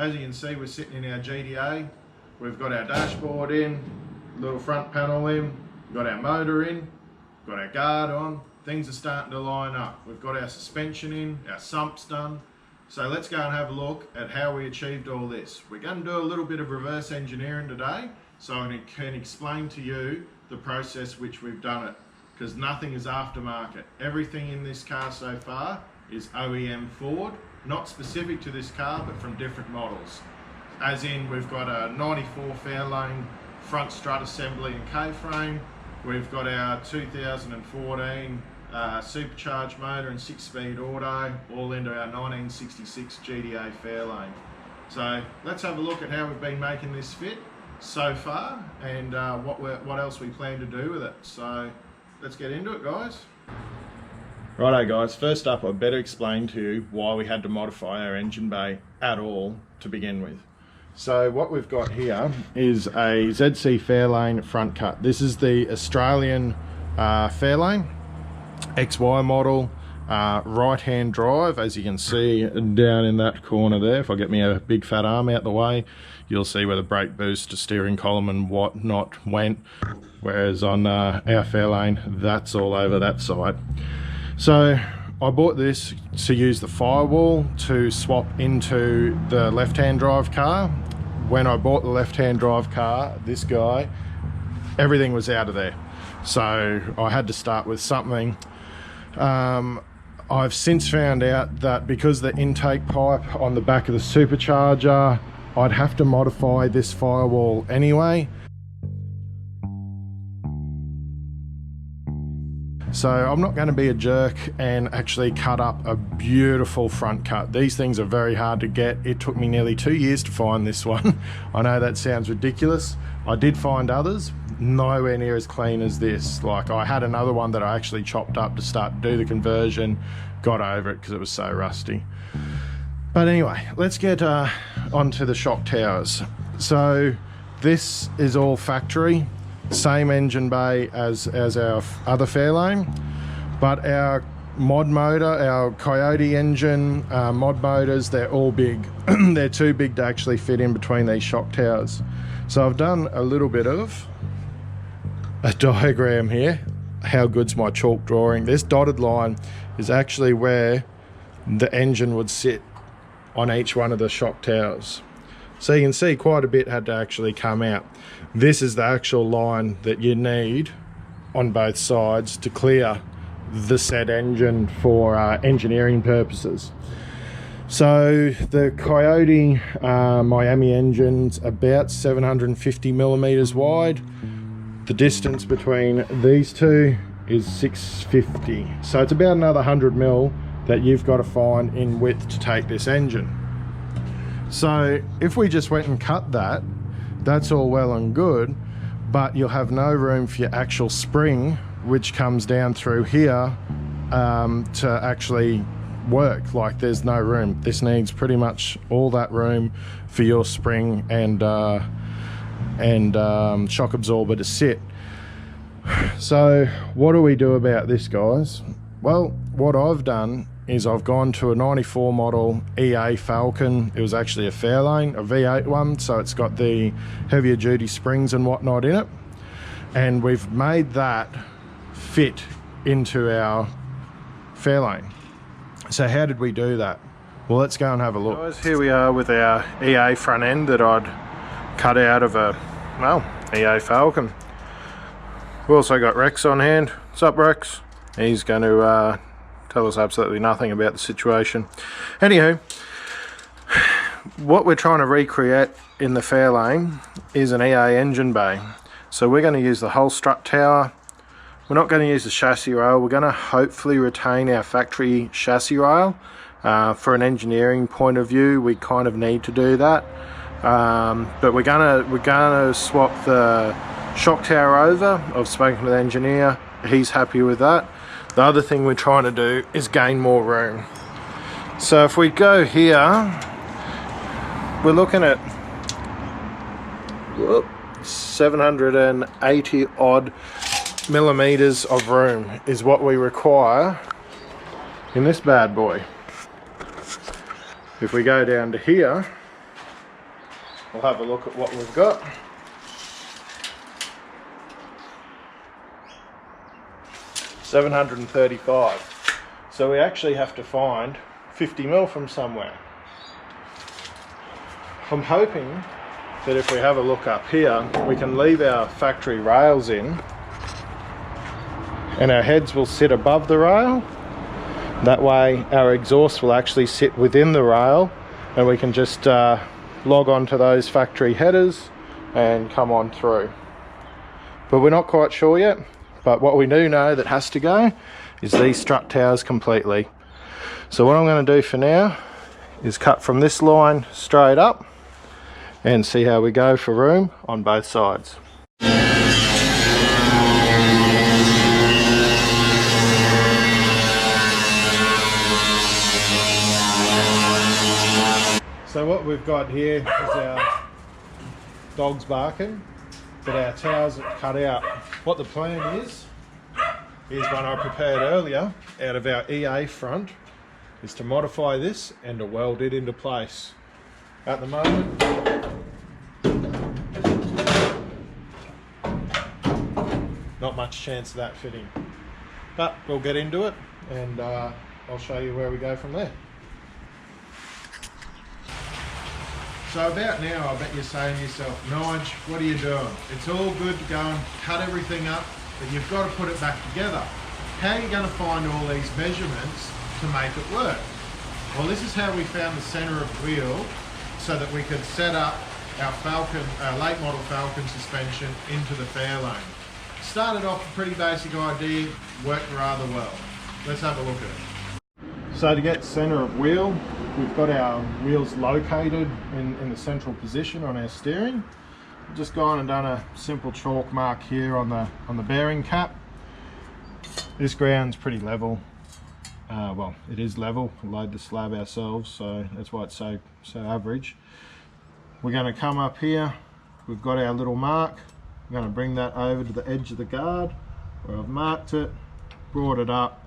as you can see, we're sitting in our GDA. We've got our dashboard in, little front panel in, we've got our motor in, got our guard on. Things are starting to line up. We've got our suspension in, our sump's done. So let's go and have a look at how we achieved all this. We're going to do a little bit of reverse engineering today, so I can explain to you the process which we've done it, because nothing is aftermarket. Everything in this car so far is OEM Ford, not specific to this car, but from different models. As in, we've got a 94 Fairlane front strut assembly and K-frame. We've got our 2014 supercharged motor and 6-speed auto, all into our 1966 GDA Fairlane. So let's have a look at how we've been making this fit so far, and what else we plan to do with it. So let's get into it, guys. Righto guys, first up I better explain to you why we had to modify our engine bay at all to begin with. So what we've got here is a ZC Fairlane front cut. This is the Australian Fairlane XY model, right hand drive, as you can see down in that corner there. If I get me a big fat arm out the way, you'll see where the brake booster, steering column and whatnot went, whereas on our Fairlane that's all over that side. So I bought this to use the firewall to swap into the left hand drive car. When I bought the left hand drive car, this guy, everything was out of there, so I had to start with something. I've since found out that because the intake pipe on the back of the supercharger, I'd have to modify this firewall anyway. So I'm not going to be a jerk and actually cut up a beautiful front cut. These things are very hard to get. It took me nearly 2 years to find this one. I know that sounds ridiculous. I did find others, nowhere near as clean as this. Like, I had another one that I actually chopped up to start to do the conversion, got over it because it was so rusty. But anyway, let's get onto the shock towers. So this is all factory, same engine bay as our other Fairlane, but our mod motor, our Coyote engine mod motors, they're all big. They're too big to actually fit in between these shock towers. So I've done a little bit of a diagram here. How good's my chalk drawing? This dotted line is actually where the engine would sit on each one of the shock towers. So you can see quite a bit had to actually come out. This is the actual line that you need on both sides to clear the said engine for engineering purposes. So the Coyote Miami engine's about 750 millimeters wide. The distance between these two is 650. So it's about another 100 mil that you've got to find in width to take this engine. So if we just went and cut that, that's all well and good, but you'll have no room for your actual spring, which comes down through here to actually work. Like, there's no room. This needs pretty much all that room for your spring and shock absorber to sit. So what do we do about this, guys? Well, what I've done is I've gone to a 94 model EA Falcon. It was actually a Fairlane, a V8 one, so it's got the heavier duty springs and whatnot in it, and we've made that fit into our Fairlane. So how did we do that? Well, let's go and have a look. Guys, here we are with our EA front end that I'd cut out of a, well, EA Falcon. We've also got Rex on hand. What's up, Rex? He's going to tell us absolutely nothing about the situation. Anywho, what we're trying to recreate in the Fairlane is an EA engine bay. So we're going to use the whole strut tower. We're not going to use the chassis rail. We're going to hopefully retain our factory chassis rail. For an engineering point of view, we kind of need to do that. But we're gonna swap the shock tower over. I've spoken to the engineer. He's happy with that. The other thing we're trying to do is gain more room. So if we go here, we're looking at 780 odd millimeters of room is what we require in this bad boy. If we go down to here, we'll have a look at what we've got. $735. So we actually have to find 50mm from somewhere. I'm hoping that if we have a look up here, we can leave our factory rails in and our heads will sit above the rail. That way our exhaust will actually sit within the rail and we can just log on to those factory headers and come on through. But we're not quite sure yet. But what we do know that has to go is these strut towers completely. So what I'm going to do for now is cut from this line straight up and see how we go for room on both sides. So what we've got here is our dogs barking, but our towers are cut out. What the plan is one I prepared earlier out of our EA front, is to modify this and to weld it into place. At the moment, not much chance of that fitting, but we'll get into it and I'll show you where we go from there. So about now, I bet you're saying to yourself, Nige, what are you doing? It's all good to go and cut everything up, but you've got to put it back together. How are you going to find all these measurements to make it work? Well, this is how we found the center of wheel so that we could set up our late model Falcon suspension into the Fairlane. Started off a pretty basic idea, worked rather well. Let's have a look at it. So to get center of wheel, we've got our wheels located in the central position on our steering. I've just gone and done a simple chalk mark here on the bearing cap. This ground's pretty level. Well, it is level. We laid the slab ourselves, so that's why it's so average. We're going to come up here. We've got our little mark. I'm going to bring that over to the edge of the guard where I've marked it, brought it up.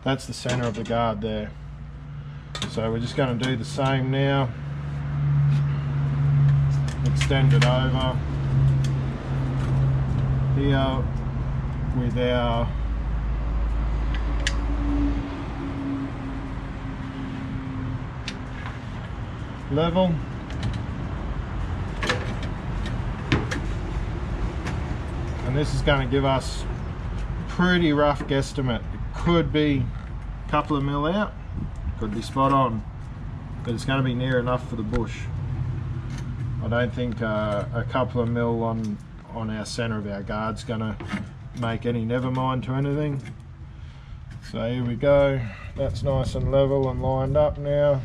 That's the center of the guard there. So we're just going to do the same now. Extend it over here with our level. And this is going to give us a pretty rough guesstimate. It could be a couple of mil out, could be spot on, but it's going to be near enough for the bush. I don't think a couple of mil on our center of our guard's going to make any never mind to anything. So here we go. That's nice and level and lined up now.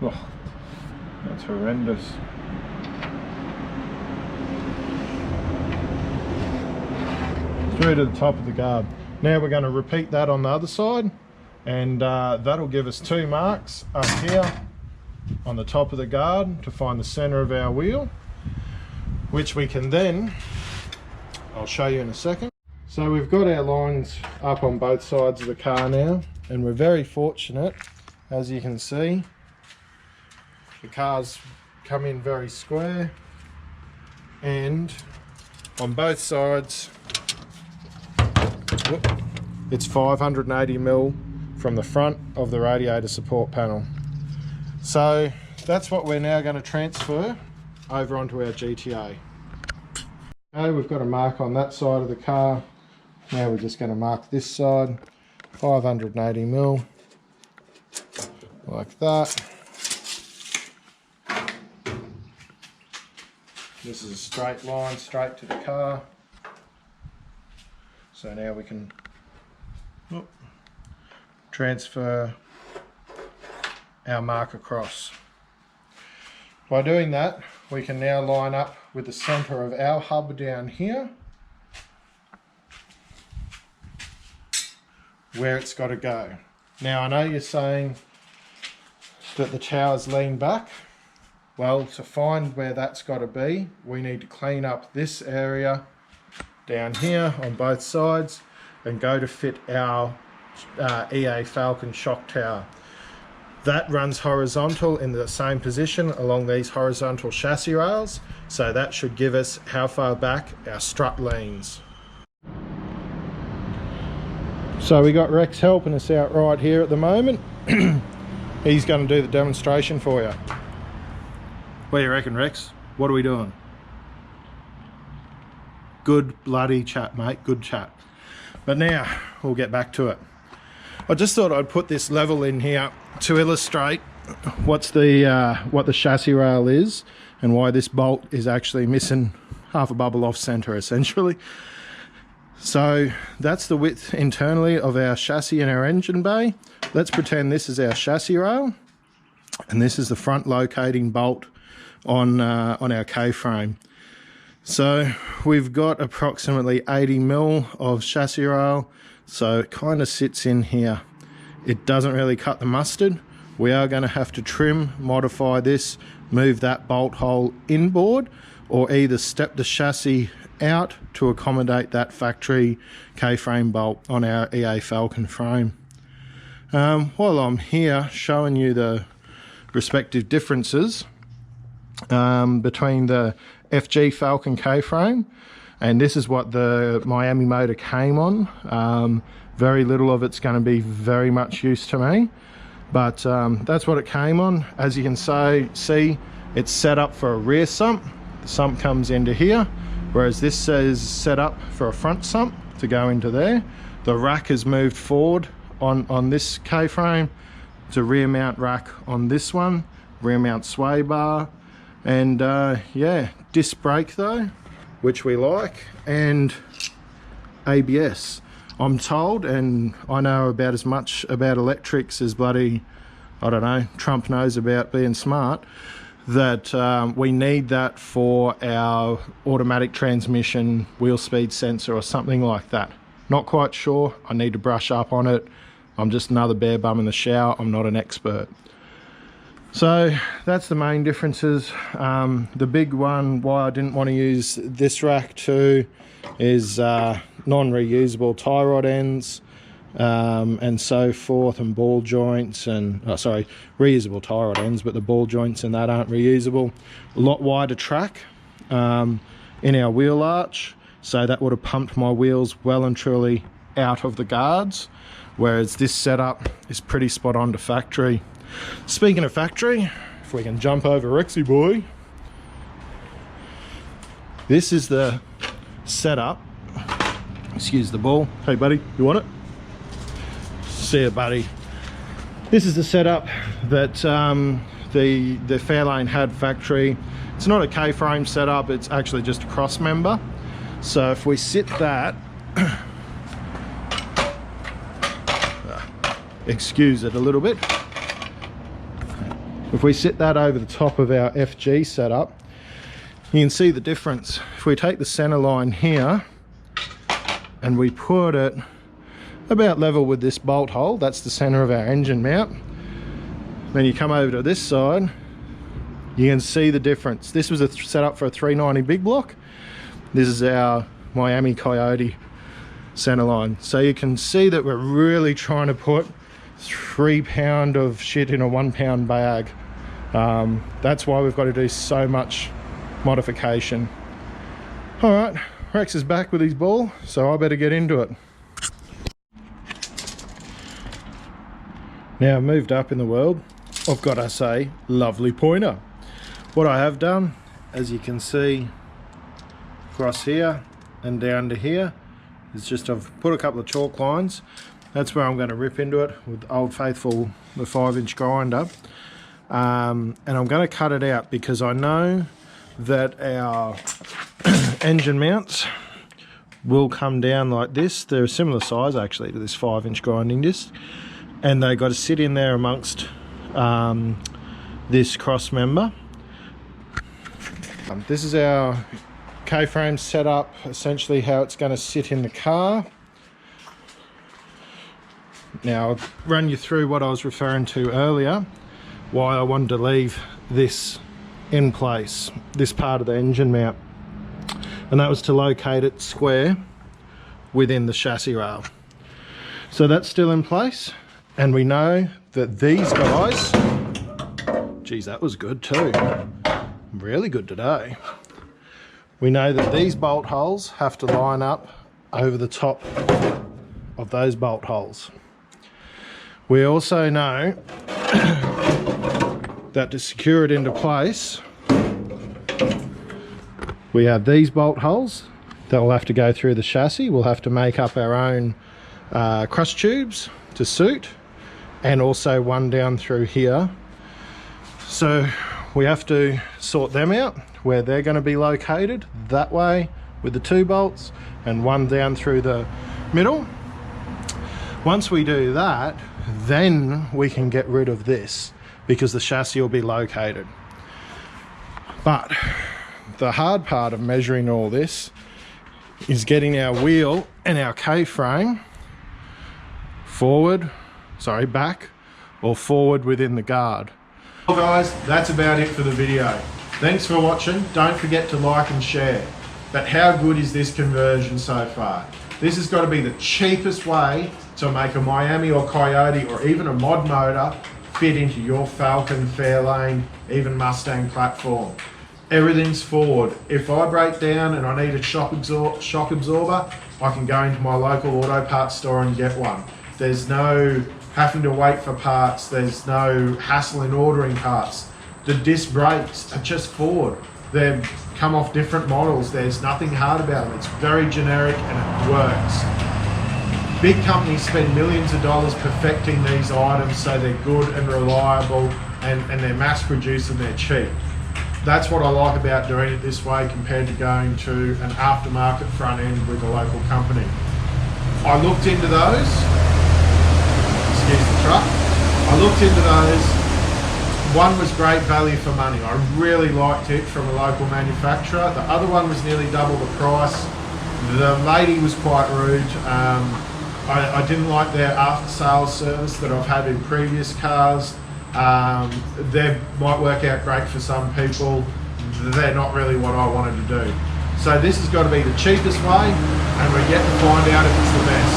Oh, that's horrendous. Through to the top of the guard. Now we're going to repeat that on the other side, and that'll give us two marks up here on the top of the guard to find the center of our wheel, which we can then, I'll show you in a second. So we've got our lines up on both sides of the car now, and we're very fortunate, as you can see. The cars come in very square, and on both sides it's 580mm from the front of the radiator support panel. So that's what we're now going to transfer over onto our GTA. Okay, we've got a mark on that side of the car. Now we're just going to mark this side, 580mm, like that. This is a straight line straight to the car. So now we can transfer our mark across. By doing that, we can now line up with the center of our hub down here, where it's got to go. Now I know you're saying that the towers lean back. Well, to find where that's got to be, we need to clean up this area down here on both sides and go to fit our EA Falcon shock tower. That runs horizontal in the same position along these horizontal chassis rails. So that should give us how far back our strut leans. So we got Rex helping us out right here at the moment. He's going to do the demonstration for you. What do you reckon, Rex? What are we doing? Good bloody chat, mate, good chat. But now we'll get back to it. I just thought I'd put this level in here to illustrate what the chassis rail is and why this bolt is actually missing half a bubble off center essentially. So that's the width internally of our chassis and our engine bay. Let's pretend this is our chassis rail and this is the front locating bolt on our K-frame. So we've got approximately 80 mil of chassis rail, so it kind of sits in here. It doesn't really cut the mustard. We are going to have to trim, modify this, move that bolt hole inboard, or either step the chassis out to accommodate that factory K-frame bolt on our EA Falcon frame. While I'm here showing you the respective differences between the FG Falcon K-frame, and this is what the Miami motor came on. Very little of it's going to be very much use to me, but that's what it came on. As you can see, it's set up for a rear sump. The sump comes into here, whereas this is set up for a front sump to go into there. The rack is moved forward on this K-frame. It's a rear mount rack on this one, rear mount sway bar, and yeah, disc brake though, which we like, and ABS. I'm told, and I know about as much about electrics as bloody, I don't know, Trump knows about being smart, that we need that for our automatic transmission wheel speed sensor or something like that. Not quite sure, I need to brush up on it. I'm just another bare bum in the shower, I'm not an expert. So that's the main differences. The big one why I didn't want to use this rack too is non-reusable tie rod ends and so forth, and ball joints, and reusable tie rod ends, but the ball joints and that aren't reusable. A lot wider track in our wheel arch, so that would have pumped my wheels well and truly out of the guards, whereas this setup is pretty spot on to factory. Speaking of factory, if we can jump over Rexy boy, this is the setup. Excuse the ball. Hey buddy, you want it? See ya buddy. This is the setup that the Fairlane had factory. It's not a K-frame setup, it's actually just a cross member. So if we sit that, excuse it a little bit. If we sit that over the top of our FG setup, you can see the difference. If we take the center line here and we put it about level with this bolt hole, that's the center of our engine mount. Then you come over to this side, you can see the difference. This was a setup for a 390 big block. This is our Miami Coyote center line. So you can see that we're really trying to put 3 pound of shit in a 1 pound bag. That's why we've got to do so much modification. All right, Rex is back with his ball, so I better get into it. Now I've moved up in the world, I've got to say, lovely pointer. What I have done, as you can see, across here and down to here, is just I've put a couple of chalk lines. That's where I'm going to rip into it with Old Faithful, the 5-inch grinder. And I'm going to cut it out because I know that our engine mounts will come down like this. They're a similar size actually to this 5-inch grinding disc, and they got to sit in there amongst this cross member. This is our K-frame setup, essentially how it's going to sit in the car. Now I'll run you through what I was referring to earlier, why I wanted to leave this in place, this part of the engine mount, and that was to locate it square within the chassis rail. So that's still in place, and we know that these guys, geez, that was good too. Really good today. We know that these bolt holes have to line up over the top of those bolt holes. We also know that to secure it into place, we have these bolt holes that will have to go through the chassis. We'll have to make up our own cross tubes to suit, and also one down through here. So we have to sort them out, where they're going to be located that way with the 2 bolts, and one down through the middle. Once we do that, then we can get rid of this, because the chassis will be located. But the hard part of measuring all this is getting our wheel and our K-frame back or forward within the guard. Well guys, that's about it for the video. Thanks for watching. Don't forget to like and share. But how good is this conversion so far? This has got to be the cheapest way to make a Miami or Coyote or even a mod motor fit into your Falcon, Fairlane, even Mustang platform. Everything's forward. If I break down and I need a shock absorber, I can go into my local auto parts store and get one. There's no having to wait for parts. There's no hassle in ordering parts. The disc brakes are just forward. They come off different models. There's nothing hard about them. It's very generic and it works. Big companies spend millions of dollars perfecting these items so they're good and reliable, and they're mass produced and they're cheap. That's what I like about doing it this way compared to going to an aftermarket front end with a local company. I looked into those. Excuse the truck. I looked into those. One was great value for money. I really liked it from a local manufacturer. The other one was nearly double the price. The lady was quite rude. I didn't like their after-sales service that I've had in previous cars. They might work out great for some people. They're not really what I wanted to do. So this has got to be the cheapest way, and we're yet to find out if it's the best.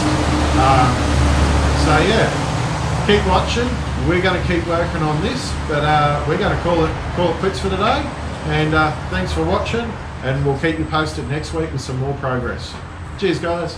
So yeah, keep watching. We're going to keep working on this, but we're going to call it quits for today. And thanks for watching, and we'll keep you posted next week with some more progress. Cheers guys.